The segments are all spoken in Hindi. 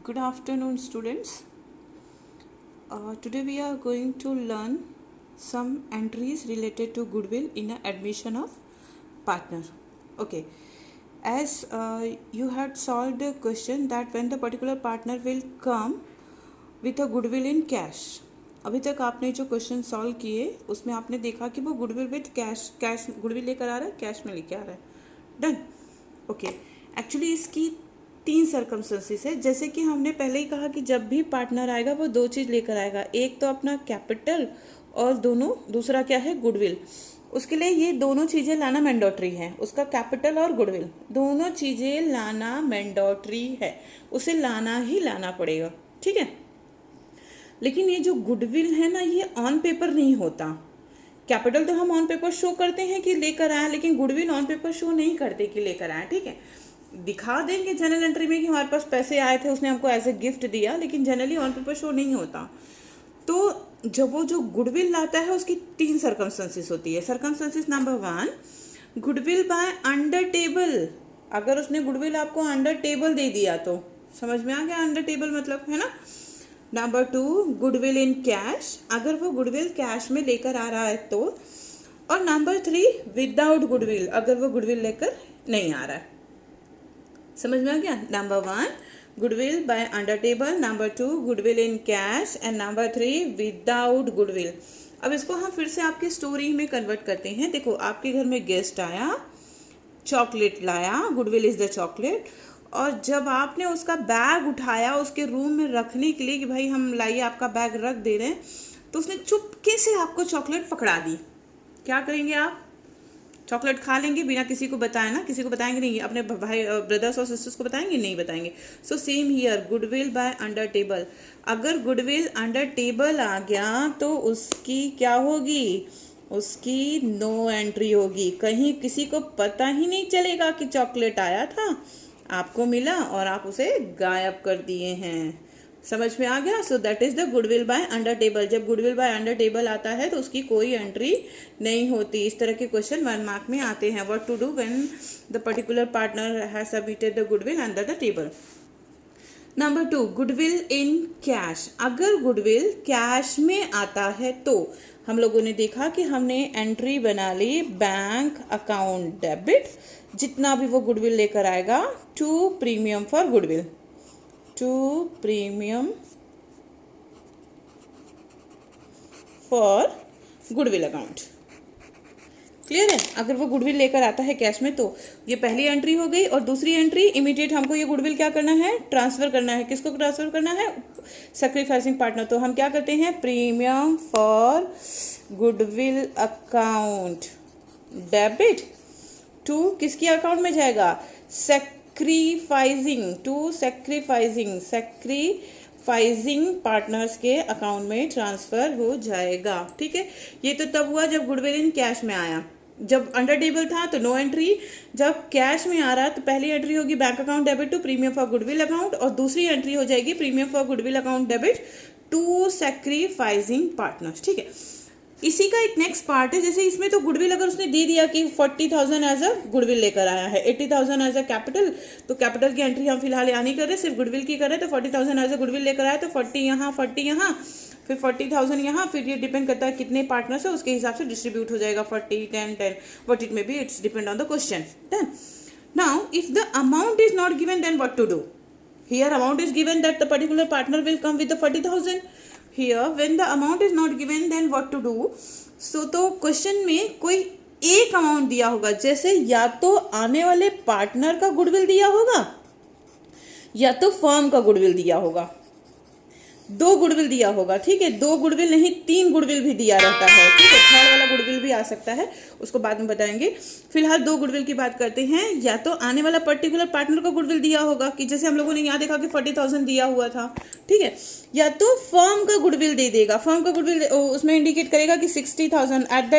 Good afternoon, students. Today we are going to learn some entries related to goodwill in a admission of partner. Okay, as you had solved the question that when the particular partner will come with a goodwill in cash. अभी तक आपने जो क्वेश्चन सॉल्व किए उसमें आपने देखा कि वो गुडविल विथ कैश गुडविल लेकर आ रहा है, कैश में लेके आ रहा है. डन. ओके, एक्चुअली इसकी 3 सर्कमस्टेंसेस है. जैसे कि हमने पहले ही कहा कि जब भी पार्टनर आएगा वो 2 चीज़ लेकर आएगा, एक तो अपना कैपिटल और दूसरा क्या है, गुडविल. उसके लिए ये दोनों चीज़ें लाना मैंडेटरी है. उसका कैपिटल और गुडविल दोनों चीज़ें लाना मैंडेटरी है, उसे लाना ही लाना पड़ेगा. ठीक है. लेकिन ये जो गुडविल है ना, ये ऑन पेपर नहीं होता. कैपिटल तो हम ऑन पेपर शो करते हैं कि लेकर आए, लेकिन गुडविल ऑन पेपर शो नहीं करते कि लेकर आए. ठीक है. दिखा देंगे जनरल एंट्री में कि हमारे पास पैसे आए थे, उसने हमको एज ए गिफ्ट दिया, लेकिन जनरली ऑन पेपर शो नहीं होता. तो जब वो जो गुडविल लाता है उसकी 3 सर्कमस्टेंसेस होती है. Circumstances number 1, goodwill by under table. अगर उसने गुडविल आपको अंडर टेबल दे दिया तो समझ में आ गया अंडर टेबल मतलब, है ना. Number 2, goodwill in cash. अगर वो गुडविल कैश में लेकर आ रहा है तो. और नंबर 3, विदाउट गुडविल. अगर वो गुडविल लेकर नहीं आ रहा है. समझ में आ गया. Number 1, goodwill by under table. Number 2, goodwill in cash. And number 3, without goodwill. अब इसको हम फिर से आपकी स्टोरी में कन्वर्ट करते हैं. देखो, आपके घर में गेस्ट आया, चॉकलेट लाया, गुडविल इज द चॉकलेट. और जब आपने उसका बैग उठाया उसके रूम में रखने के लिए कि भाई हम लाइए आपका बैग रख दे रहे हैं, तो उसने चुपके से आपको चॉकलेट पकड़ा दी. क्या करेंगे आप? चॉकलेट खा लेंगे बिना किसी को बताए ना. किसी को बताएंगे नहीं, अपने भाई ब्रदर्स और सिस्टर्स को बताएंगे नहीं, बताएंगे. So same here, goodwill by under table. अगर गुडविल अंडर टेबल आ गया तो उसकी क्या होगी? उसकी नो एंट्री होगी. कहीं किसी को पता ही नहीं चलेगा कि चॉकलेट आया था, आपको मिला और आप उसे गायब कर दिए हैं. समझ में आ गया. So that is the goodwill by under table. जब गुडविल बाय अंडर टेबल आता है तो उसकी कोई एंट्री नहीं होती. इस तरह के क्वेश्चन 1 मार्क में आते हैं. What to do when the particular partner has submitted the goodwill under the table. Number 2, goodwill in cash. अगर गुडविल कैश में आता है तो हम लोगों ने देखा कि हमने एंट्री बना ली, बैंक अकाउंट डेबिट. जितना भी वो गुडविल लेकर आएगा, to premium for goodwill, to premium for goodwill account. Clear है. अगर वो गुडविल लेकर आता है कैश में तो ये पहली एंट्री हो गई. और दूसरी एंट्री, इमीडिएट हमको ये गुडविल क्या करना है? ट्रांसफर करना है. किसको ट्रांसफर करना है? Sacrificing partner. तो हम क्या करते हैं? Premium for goodwill account debit to किसकी अकाउंट में जाएगा? सैक्रिफाइसिंग पार्टनर्स के अकाउंट में ट्रांसफर हो जाएगा. ठीक है. ये तो तब हुआ जब गुडविल इन कैश में आया. जब अंडर टेबल था तो नो एंट्री. जब कैश में आ रहा तो पहली एंट्री होगी bank account debit to premium for goodwill account, और दूसरी एंट्री हो जाएगी premium for goodwill account debit to sacrificing partners. ठीक है. इसी का एक नेक्स्ट पार्ट है. जैसे इसमें तो गुडविल अगर उसने दे दिया कि 40,000 एज अ गुडविल लेकर आया है, 80,000 एज अ कैपिटल, तो कैपिटल की एंट्री हम फिलहाल यहाँ नहीं कर रहे, सिर्फ गुडविल की कर रहे. तो 40,000 एज अ गुडविल लेकर आया तो 40 यहाँ, 40 यहाँ, फिर 40,000 यहाँ. फिर ये डिपेंड करता है कितने पार्टनर्स है, उसके हिसाब से डिस्ट्रीब्यूट हो जाएगा. 40, 10, 10, what it may be, it's depend on the question. Done. Now if the amount is not given, then what to do? Here amount is given that the particular partner will come with the 40,000. Here when the amount is not given, then what to do? So तो क्वेश्चन में कोई एक अमाउंट दिया होगा. जैसे या तो आने वाले पार्टनर का गुडविल दिया होगा या तो फर्म का गुडविल दिया होगा. 2 गुडविल दिया होगा. ठीक है. 2 गुडविल नहीं, 3 गुडविल भी दिया रहता है. ठीक है. थर्ड वाला गुडविल भी आ सकता है, उसको बाद में बताएंगे. फिलहाल 2 गुडविल की बात करते हैं. या तो आने वाला पर्टिकुलर पार्टनर का गुडविल दिया होगा, कि जैसे हम लोगों ने यहाँ देखा कि 40,000 दिया हुआ था. ठीक है. या तो फर्म का गुडविल दे देगा. फर्म का गुडविल उसमें इंडिकेट करेगा कि 60,000 at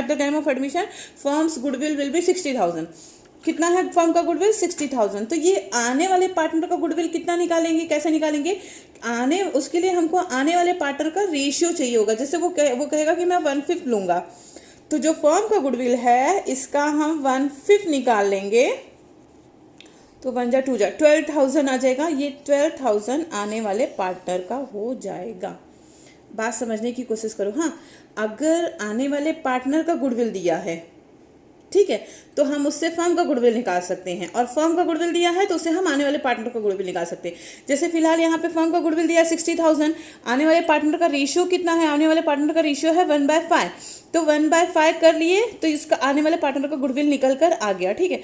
the time of admission firms goodwill will be 60,000. कितना है फर्म का गुडविल? 60,000. तो ये आने वाले पार्टनर का गुडविल कितना निकालेंगे, कैसे निकालेंगे? उसके लिए हमको आने वाले पार्टनर का रेशियो चाहिए होगा. जैसे वो कहेगा कि मैं 1/5 लूंगा, तो जो फर्म का गुडविल है इसका हम 1/5 निकाल लेंगे तो 1 जा 2 जा 12,000 आ जाएगा। ये 12,000 आने वाले पार्टनर का हो जाएगा। बात समझने की कोशिश करो। हाँ, अगर आने वाले पार्टनर का गुडविल दिया है, ठीक है, तो हम उससे फर्म का गुडविल निकाल सकते हैं, और फर्म का गुडविल दिया है तो उससे हम आने वाले पार्टनर का गुडविल निकाल सकते हैं। जैसे फिलहाल यहाँ पे फर्म का गुडविल दिया है 60,000, आने वाले पार्टनर का रेशियो कितना है? आने वाले पार्टनर का रेशियो है 1/5, तो 1/5 कर लिए तो इसका आने वाले पार्टनर का गुडविल निकल कर आ गया। ठीक है,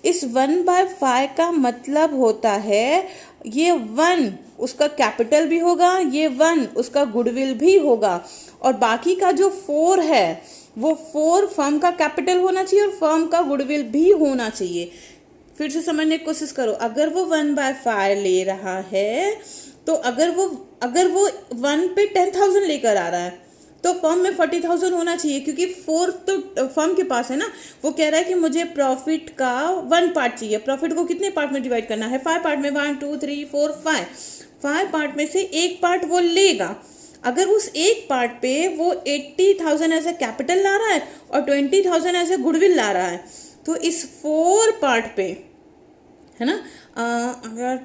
इस 1/5 का मतलब होता है ये 1 उसका कैपिटल भी होगा, ये 1 उसका गुडविल भी होगा, और बाकी का जो 4 है वो 4 फर्म का कैपिटल होना चाहिए और फर्म का गुडविल भी होना चाहिए। फिर से समझने की कोशिश करो। अगर वो 1/5 ले रहा है, तो अगर वो 1 पे 10,000 लेकर आ रहा है तो फर्म में 40,000 होना चाहिए, क्योंकि 4 तो फर्म के पास है ना। वो कह रहा है कि मुझे प्रॉफिट का 1 पार्ट चाहिए। प्रॉफिट को कितने पार्ट में डिवाइड करना है? 5 पार्ट में। 1 2 3 4 5 पार्ट में से एक पार्ट वो लेगा। अगर उस एक पार्ट पे वो 80,000 ऐसे कैपिटल ला रहा है और 20,000 ऐसे गुडविल ला रहा है, तो इस 4 पार्ट पे है ना, अगर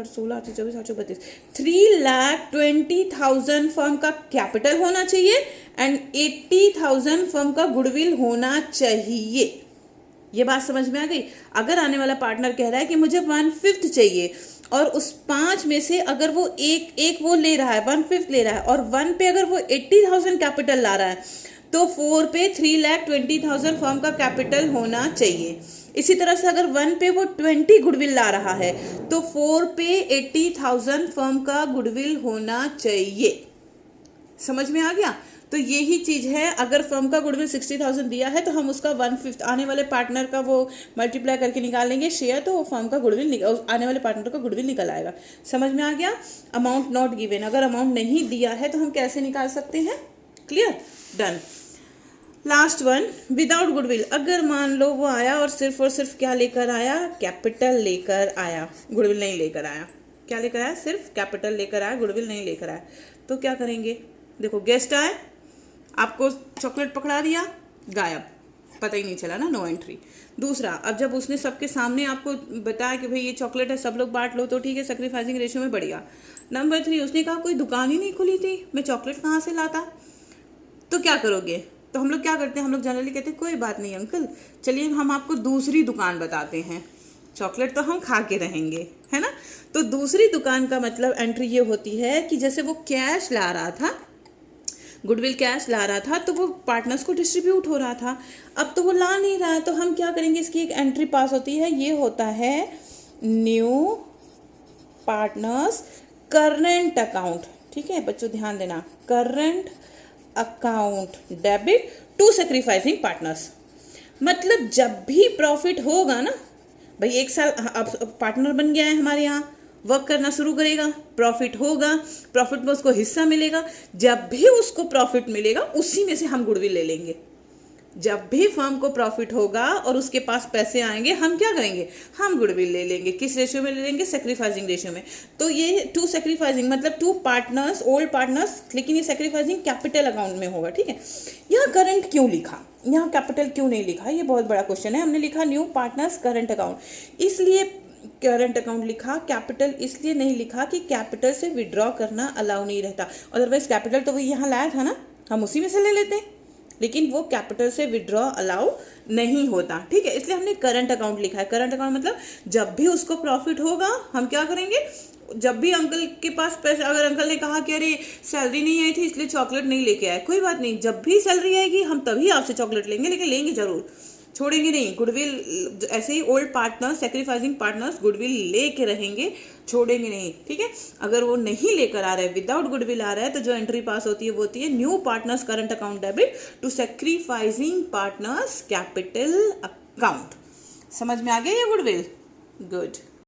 16 24 32 3,20,000 फर्म का कैपिटल होना चाहिए एंड 80,000 फर्म का गुडविल होना चाहिए। ये बात समझ में आ गई? अगर आने वाला पार्टनर कह रहा है कि मुझे 1/5 चाहिए, और उस 5 में से अगर वो एक वो ले रहा है, 1/5 ले रहा है, और 1 पे अगर वो 80,000 कैपिटल ला रहा है, तो 4 पे 3,20,000 फर्म का कैपिटल होना चाहिए। इसी तरह से अगर 1 पे वो 20 गुडविल ला रहा है, तो 4 पे 80,000 फर्म का गुडविल होना चाहिए। समझ में आ गया? तो यही चीज है। अगर फर्म का गुडविल 60,000 दिया है तो हम उसका 1/5 आने वाले पार्टनर का वो मल्टीप्लाई करके निकालेंगे शेयर, तो वो फर्म का गुडविल आने वाले पार्टनर का गुडविल निकल आएगा। समझ में आ गया? अमाउंट नॉट गिवन, अगर अमाउंट नहीं दिया है तो हम कैसे निकाल सकते हैं? Clear? Done. Last one, without goodwill. अगर मान लो वो आया और सिर्फ क्या लेकर आया? कैपिटल लेकर आया, गुडविल नहीं लेकर आया। क्या लेकर आया? सिर्फ कैपिटल लेकर आया, गुडविल नहीं लेकर आया। तो क्या करेंगे? देखो, गेस्ट आए, आपको चॉकलेट पकड़ा दिया, गायब, पता ही नहीं चला ना, नो एंट्री। दूसरा, अब जब उसने सबके सामने आपको बताया कि भाई ये चॉकलेट है, सब लोग बांट लो, तो ठीक है, सैक्रिफाइसिंग रेशियो में बढ़ गया। नंबर 3, उसने कहा कोई दुकान ही नहीं खुली थी, मैं चॉकलेट कहाँ से लाता? तो क्या करोगे? तो हम लोग क्या करते हैं? हम लोग जनरली कहते हैं कोई बात नहीं अंकल, चलिए हम आपको दूसरी दुकान बताते हैं, चॉकलेट तो हम खा के रहेंगे, है ना। तो दूसरी दुकान का मतलब एंट्री ये होती है कि जैसे वो कैश ला रहा था, गुडविल कैश ला रहा था, तो वो पार्टनर्स को डिस्ट्रीब्यूट हो रहा था। अब तो वो ला नहीं रहा है, तो हम क्या करेंगे? इसकी एक एंट्री पास होती है, ये होता है न्यू पार्टनर्स करंट अकाउंट। ठीक है बच्चों, ध्यान देना, current account debit to sacrificing partners. मतलब जब भी प्रॉफिट होगा ना भाई, 1 साल अब पार्टनर बन गया है हमारे यहाँ, वर्क करना शुरू करेगा, प्रॉफिट होगा, प्रॉफिट में उसको हिस्सा मिलेगा। जब भी उसको प्रॉफिट मिलेगा उसी में से हम गुडविल ले लेंगे। जब भी फर्म को प्रॉफिट होगा और उसके पास पैसे आएंगे, हम क्या करेंगे? हम गुडविल ले लेंगे। किस रेशियो में ले लेंगे? सैक्रिफाइसिंग रेशियो में। तो ये टू सैक्रिफाइसिंग मतलब 2 पार्टनर्स, ओल्ड पार्टनर्स, लेकिन ये सैक्रिफाइसिंग कैपिटल अकाउंट में होगा। ठीक है, यहाँ करंट क्यों लिखा, यहाँ कैपिटल क्यों नहीं लिखा? ये बहुत बड़ा क्वेश्चन है। हमने लिखा न्यू पार्टनर्स करंट अकाउंट, इसलिए करंट अकाउंट लिखा। कैपिटल इसलिए नहीं लिखा कि कैपिटल से विड्रॉ करना अलाउ नहीं रहता, अदरवाइज कैपिटल तो वही यहाँ लाया था ना, हम उसी में से ले लेते हैं, लेकिन वो कैपिटल से विड्रॉ अलाउ नहीं होता। ठीक है, इसलिए हमने करंट अकाउंट लिखा है। करंट अकाउंट मतलब जब भी उसको प्रॉफिट होगा हम क्या करेंगे? जब भी अंकल के पास पैसे, अगर अंकल ने कहा कि अरे सैलरी नहीं आई थी इसलिए चॉकलेट नहीं लेके आए, कोई बात नहीं, जब भी सैलरी आएगी हम तभी आपसे चॉकलेट लेंगे, लेकिन लेंगे जरूर, छोड़ेंगे नहीं। गुडविल ऐसे ही old partners, sacrificing partners goodwill लेके रहेंगे, छोड़ेंगे नहीं। ठीक है, अगर वो नहीं लेकर आ रहा है, विदाउट गुडविल आ रहा है, तो जो एंट्री पास होती है वो होती है new partners current account debit to sacrificing partners capital account. समझ में आ गया ये गुडविल? गुड।